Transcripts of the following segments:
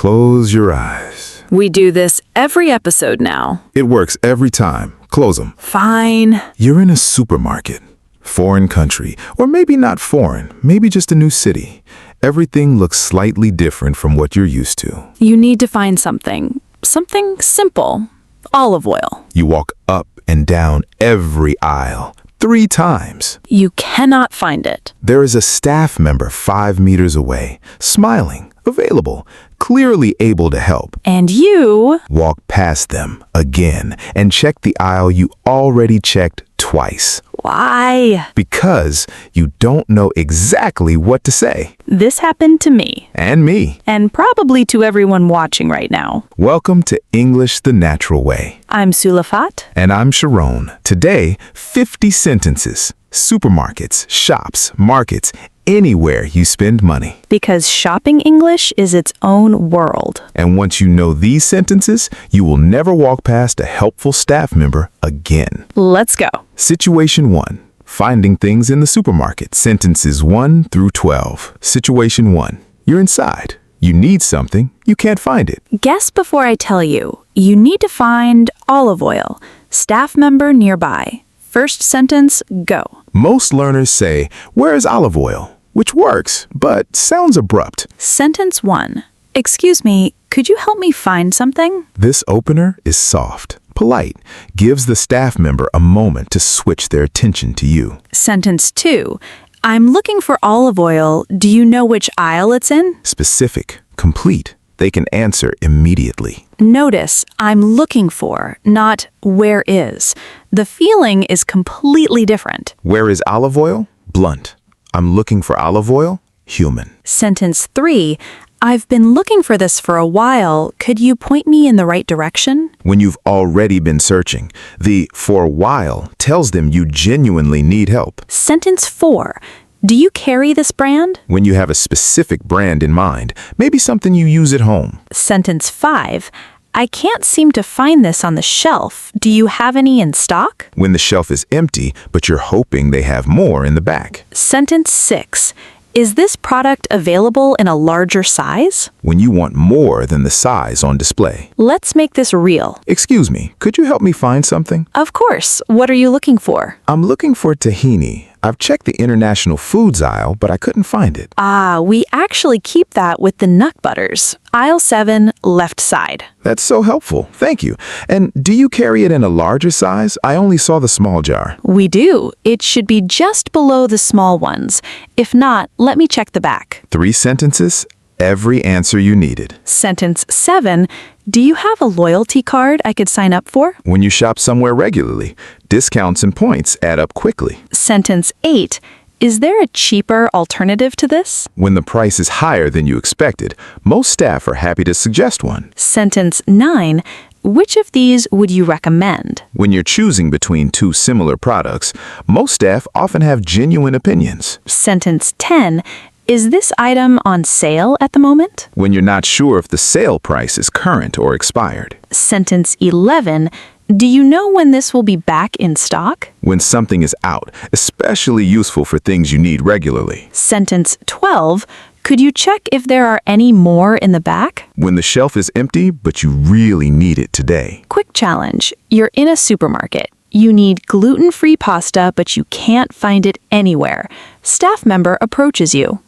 Close your eyes. We do this every episode now. It works every time. Close them. Fine. You're in a supermarket. Foreign country. Or maybe not foreign. Maybe just a new city. Everything looks slightly different from what you're used to. You need to find something. Something simple. Olive oil. You walk up and down every aisle 3 times. You cannot find it. There is a staff member 5 meters away, smiling, available, clearly able to help. And you... Walk past them again and check the aisle you already checked twice. Why? Because you don't know exactly what to say. This happened to me. And me. And probably to everyone watching right now. Welcome to English the Natural Way. I'm Sulafat. And I'm Sharon. Today, 50 sentences. Supermarkets, shops, markets, anywhere you spend money. Because shopping English is its own world. And once you know these sentences, you will never walk past a helpful staff member again. Let's go. Situation 1. Finding things in the supermarket. Sentences 1 through 12. Situation 1. You're inside. You need something. You can't find it. Guess before I tell you. You need to find olive oil. Staff member nearby. First sentence, go. Most learners say, "Where is olive oil?" which works, but sounds abrupt. Sentence 1. Excuse me, could you help me find something? This opener is soft, polite, gives the staff member a moment to switch their attention to you. Sentence 2. I'm looking for olive oil. Do you know which aisle it's in? Specific, complete. They can answer immediately. Notice, I'm looking for, not where is. The feeling is completely different. Where is olive oil? Blunt. I'm looking for olive oil? Human. Sentence 3. I've been looking for this for a while. Could you point me in the right direction? When you've already been searching, the "for a while" tells them you genuinely need help. Sentence 4. Do you carry this brand? When you have a specific brand in mind, maybe something you use at home. Sentence 5. I can't seem to find this on the shelf. Do you have any in stock? When the shelf is empty, but you're hoping they have more in the back. Sentence 6. Is this product available in a larger size? When you want more than the size on display. Let's make this real. Excuse me, could you help me find something? Of course. What are you looking for? I'm looking for tahini. I've checked the international foods aisle, but I couldn't find it. We actually keep that with the nut butters. Aisle 7, left side. That's so helpful. Thank you. And do you carry it in a larger size? I only saw the small jar. We do. It should be just below the small ones. If not, let me check the back. 3 sentences, every answer you needed. Sentence 7. Do you have a loyalty card I could sign up for? When you shop somewhere regularly, discounts and points add up quickly. Sentence 8. Is there a cheaper alternative to this? When the price is higher than you expected, most staff are happy to suggest one. Sentence 9. Which of these would you recommend? When you're choosing between 2 similar products, most staff often have genuine opinions. Sentence 10. Is this item on sale at the moment? When you're not sure if the sale price is current or expired. Sentence 11. Do you know when this will be back in stock? When something is out, especially useful for things you need regularly. Sentence 12. Could you check if there are any more in the back? When the shelf is empty, but you really need it today. Quick challenge. You're in a supermarket. You need gluten-free pasta, but you can't find it anywhere. Staff member approaches you.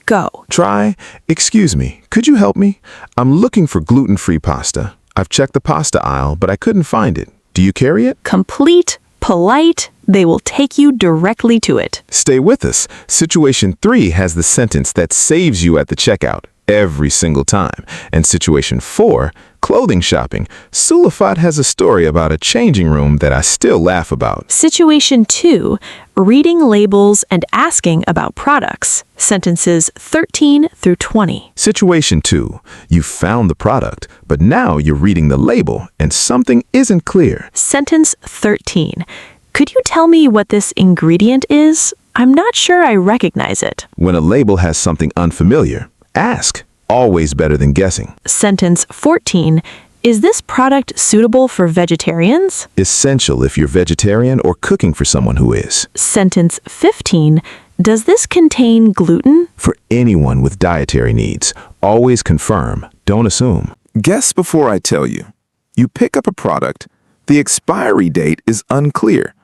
Go. Try, "Excuse me, could you help me? I'm looking for gluten-free pasta. I've checked the pasta aisle, but I couldn't find it. Do you carry it?" Complete, polite, they will take you directly to it. Stay with us. Situation 3 has the sentence that saves you at the checkout every single time. And situation 4, clothing shopping. Sulafat has a story about a changing room that I still laugh about. Situation 2, reading labels and asking about products. Sentences 13 through 20. Situation 2, you found the product, but now you're reading the label and something isn't clear. Sentence 13. Could you tell me what this ingredient is? I'm not sure I recognize it. When a label has something unfamiliar, ask. Always better than guessing. Sentence 14. Is this product suitable for vegetarians? Essential if you're vegetarian or cooking for someone who is. Sentence 15. Does this contain gluten? For anyone with dietary needs, always confirm, don't assume. Guess before I tell you. You pick up a product, the expiry date is unclear.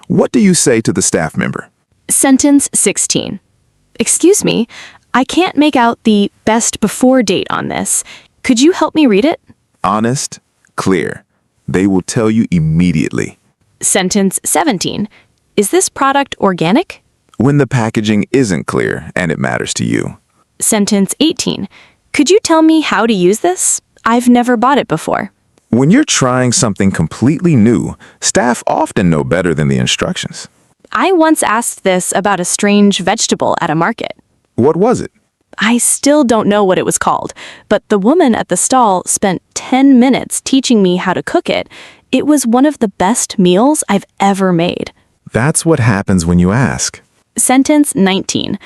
What do you say to the staff member? Sentence 16. Excuse me, I can't make out the best before date on this. Could you help me read it? Honest, clear. They will tell you immediately. Sentence 17. Is this product organic? When the packaging isn't clear and it matters to you. Sentence 18. Could you tell me how to use this? I've never bought it before. When you're trying something completely new, staff often know better than the instructions. I once asked this about a strange vegetable at a market. What was it? I still don't know what it was called, but the woman at the stall spent 10 minutes teaching me how to cook it. It was one of the best meals I've ever made. That's what happens when you ask. Sentence 19.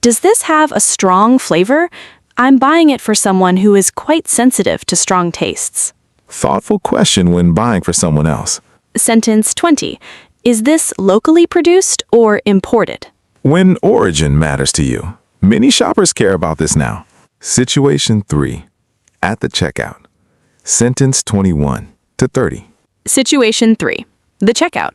Does this have a strong flavor? I'm buying it for someone who is quite sensitive to strong tastes. Thoughtful question when buying for someone else. Sentence 20. Is this locally produced or imported? When origin matters to you. Many shoppers care about this now. Situation 3. At the checkout. Sentence 21 to 30. Situation 3. The checkout.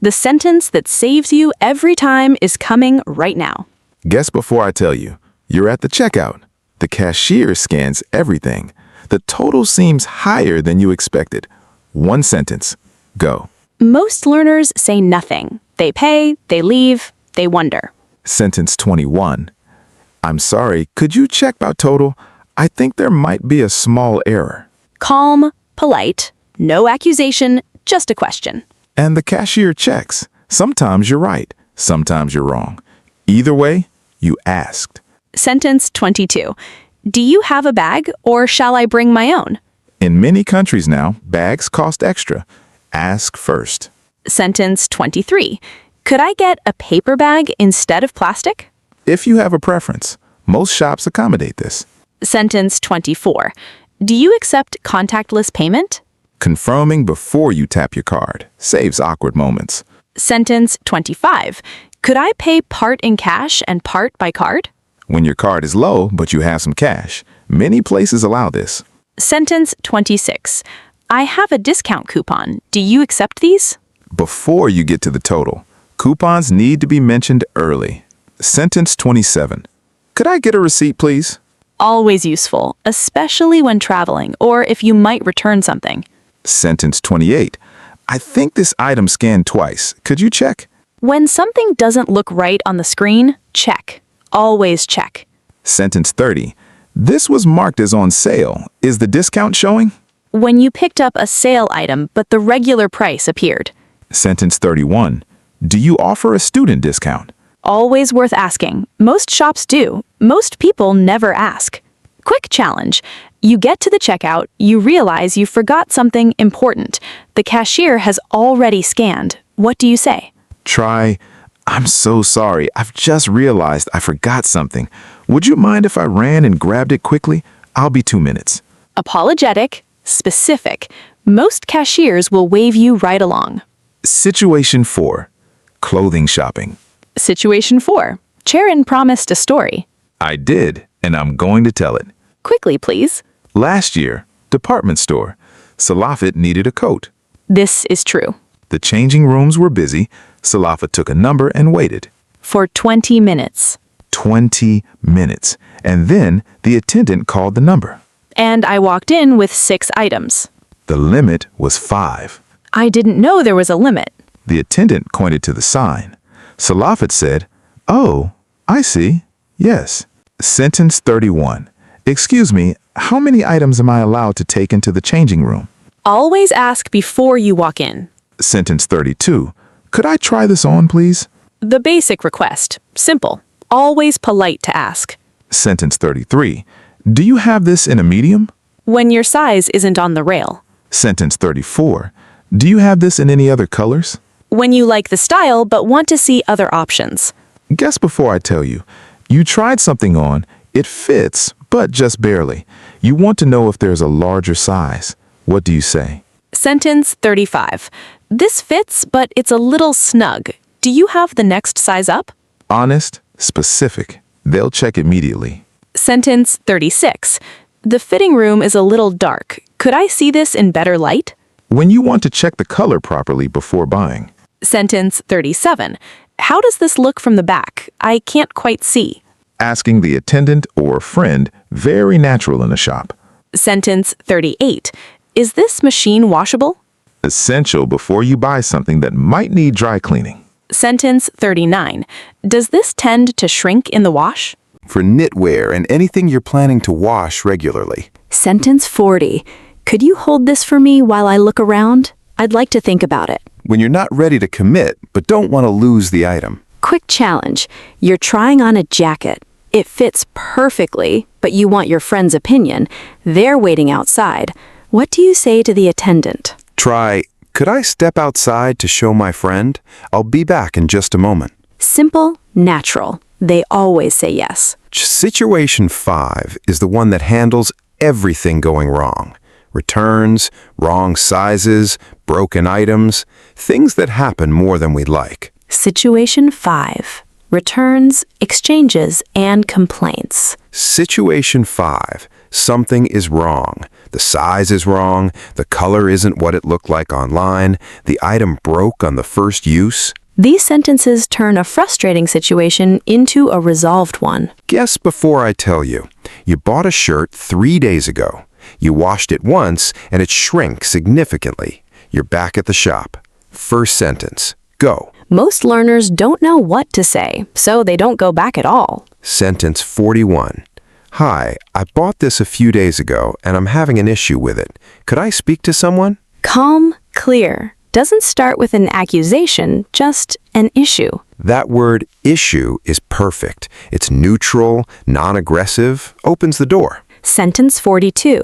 The sentence that saves you every time is coming right now. Guess before I tell you. You're at the checkout. The cashier scans everything. The total seems higher than you expected. One sentence. Go. Most learners say nothing. They pay, they leave, they wonder. Sentence 21. I'm sorry, could you check my total? I think there might be a small error. Calm, polite, no accusation, just a question. And the cashier checks. Sometimes you're right, sometimes you're wrong. Either way, you asked. Sentence 22. Do you have a bag or shall I bring my own? In many countries now, bags cost extra. Ask first. Sentence 23. Could I get a paper bag instead of plastic? If you have a preference, most shops accommodate this. Sentence 24. Do you accept contactless payment? Confirming before you tap your card saves awkward moments. Sentence 25. Could I pay part in cash and part by card? When your card is low, but you have some cash, many places allow this. Sentence 26. I have a discount coupon. Do you accept these? Before you get to the total, coupons need to be mentioned early. Sentence 27. Could I get a receipt, please? Always useful, especially when traveling or if you might return something. Sentence 28. I think this item scanned twice. Could you check? When something doesn't look right on the screen, check. Always check. Sentence 30. This was marked as on sale. Is the discount showing? When you picked up a sale item but the regular price appeared. Sentence 31. Do you offer a student discount? Always worth asking. Most shops do. Most people never ask. Quick challenge. You get to the checkout, you realize you forgot something important. The cashier has already scanned. What do you say? Try, I'm so sorry. I've just realized I forgot something. Would you mind if I ran and grabbed it quickly? I'll be 2 minutes. Apologetic, specific. Most cashiers will wave you right along. Situation 4. Clothing shopping. Situation 4. Charon promised a story. I did, and I'm going to tell it. Quickly, please. Last year, department store. Salafat needed a coat. This is true. The changing rooms were busy. Salafat took a number and waited. For 20 minutes. 20 minutes. And then the attendant called the number. And I walked in with 6 items. The limit was 5. I didn't know there was a limit. The attendant pointed to the sign. Salafat said, "Oh, I see. Yes." Sentence 31. Excuse me, how many items am I allowed to take into the changing room? Always ask before you walk in. Sentence 32. Could I try this on, please? The basic request. Simple. Always polite to ask. Sentence 33. Do you have this in a medium? When your size isn't on the rail. Sentence 34. Do you have this in any other colors? When you like the style but want to see other options. Guess before I tell you. You tried something on, it fits, but just barely. You want to know if there's a larger size. What do you say? Sentence 35. This fits, but it's a little snug. Do you have the next size up? Honest, Specific. They'll check immediately. Sentence 36. The fitting room is a little dark. Could I see this in better light? When you want to check the color properly before buying. Sentence 37. How does this look from the back? I can't quite see. Asking the attendant or friend, very natural in a shop. Sentence 38. Is this machine washable? Essential before you buy something that might need dry cleaning. Sentence 39. Does this tend to shrink in the wash? For knitwear and anything you're planning to wash regularly. Sentence 40. Could you hold this for me while I look around? I'd like to think about it. When you're not ready to commit, but don't want to lose the item. Quick challenge. You're trying on a jacket. It fits perfectly, but you want your friend's opinion. They're waiting outside. What do you say to the attendant? Try, could I step outside to show my friend? I'll be back in just a moment. Simple, natural. They always say yes. Situation 5 is the one that handles everything going wrong. Returns, wrong sizes, broken items, things that happen more than we'd like. Situation 5. Returns, exchanges, and complaints. Situation 5. Something is wrong. The size is wrong, the color isn't what it looked like online, the item broke on the first use. These sentences turn a frustrating situation into a resolved one. Guess before I tell you. You bought a shirt 3 days ago. You washed it once and it shrank significantly. You're back at the shop. First sentence. Go. Most learners don't know what to say, so they don't go back at all. Sentence 41. Hi, I bought this a few days ago and I'm having an issue with it. Could I speak to someone? Calm, clear. Doesn't start with an accusation, just an issue. That word issue is perfect. It's neutral, non-aggressive, opens the door. Sentence 42.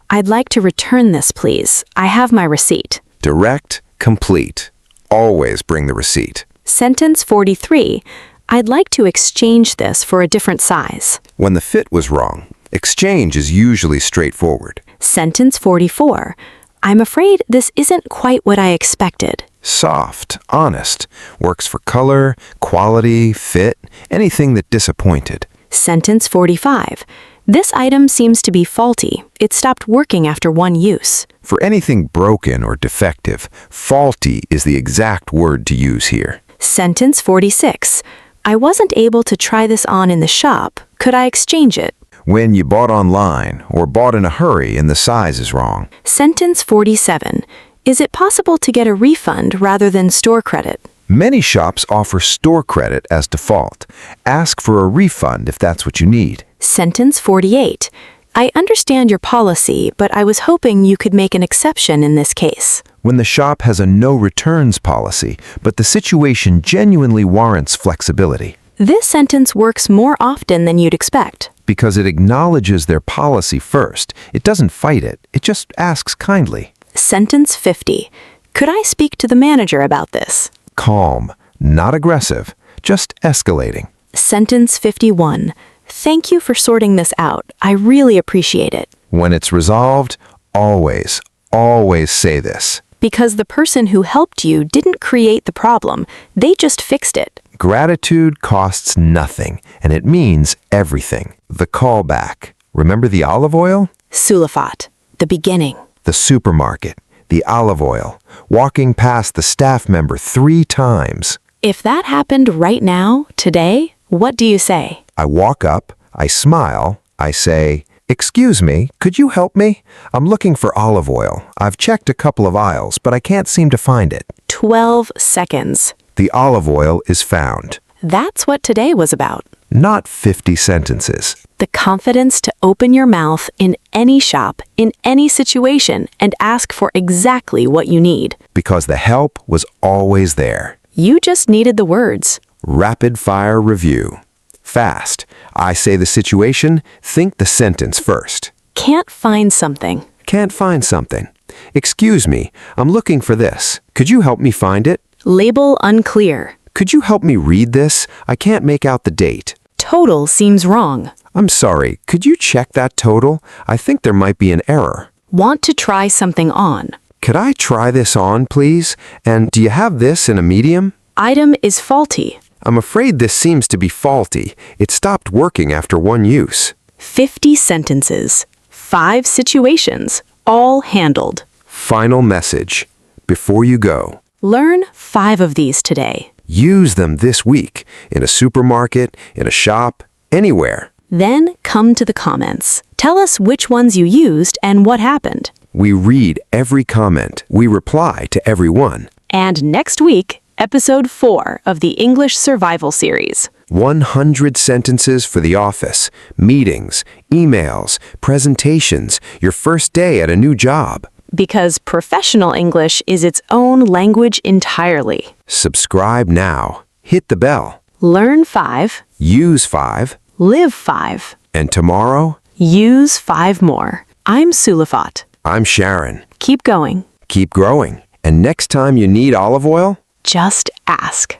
I'd like to return this, please. I have my receipt. Direct, complete. Always bring the receipt. Sentence 43. I'd like to exchange this for a different size. When the fit was wrong, exchange is usually straightforward. Sentence 44. I'm afraid this isn't quite what I expected. Soft, honest, works for color, quality, fit, anything that disappointed. Sentence 45. This item seems to be faulty. It stopped working after one use. For anything broken or defective, faulty is the exact word to use here. Sentence 46. I wasn't able to try this on in the shop. Could I exchange it? When you bought online or bought in a hurry and the size is wrong. Sentence 47. Is it possible to get a refund rather than store credit? Many shops offer store credit as default. Ask for a refund if that's what you need. Sentence 48. I understand your policy, but I was hoping you could make an exception in this case. When the shop has a no returns policy, but the situation genuinely warrants flexibility. This sentence works more often than you'd expect. Because it acknowledges their policy first. It doesn't fight it. It just asks kindly. Sentence 50. Could I speak to the manager about this? Calm, not aggressive, just escalating. Sentence 51. Thank you for sorting this out. I really appreciate it. When it's resolved, always, always say this. Because the person who helped you didn't create the problem. They just fixed it. Gratitude costs nothing, and it means everything. The callback. Remember the olive oil? Sulafat. The beginning. The supermarket. The olive oil. Walking past the staff member 3 times. If that happened right now, today, what do you say? I walk up, I smile, I say, "Excuse me, could you help me? I'm looking for olive oil. I've checked a couple of aisles, but I can't seem to find it." 12 seconds. The olive oil is found. That's what today was about. Not 50 sentences. The confidence to open your mouth in any shop, in any situation, and ask for exactly what you need. Because the help was always there. You just needed the words. Rapid fire review. Fast. I say the situation, think the sentence first. Can't find something. Can't find something. Excuse me, I'm looking for this. Could you help me find it? Label unclear. Could you help me read this? I can't make out the date. Total seems wrong. I'm sorry, could you check that total? I think there might be an error. Want to try something on. Could I try this on, please? And do you have this in a medium? Item is faulty. I'm afraid this seems to be faulty. It stopped working after one use. 50 sentences, 5 situations, all handled. Final message. Before you go, Learn 5 of these today. use them this week in a supermarket, in a shop, anywhere. Then come to the comments. Tell us which ones you used and what happened. We read every comment. We reply to every one. And next week, episode 4 of the English Survival Series. 100 sentences for the office, meetings, emails, presentations, your first day at a new job. Because professional English is its own language entirely. Subscribe now. Hit the bell. Learn 5, Use 5. live 5, And tomorrow, use 5 more. I'm Sulafat. I'm Sharon. Keep going. Keep growing. And next time you need olive oil, Just ask.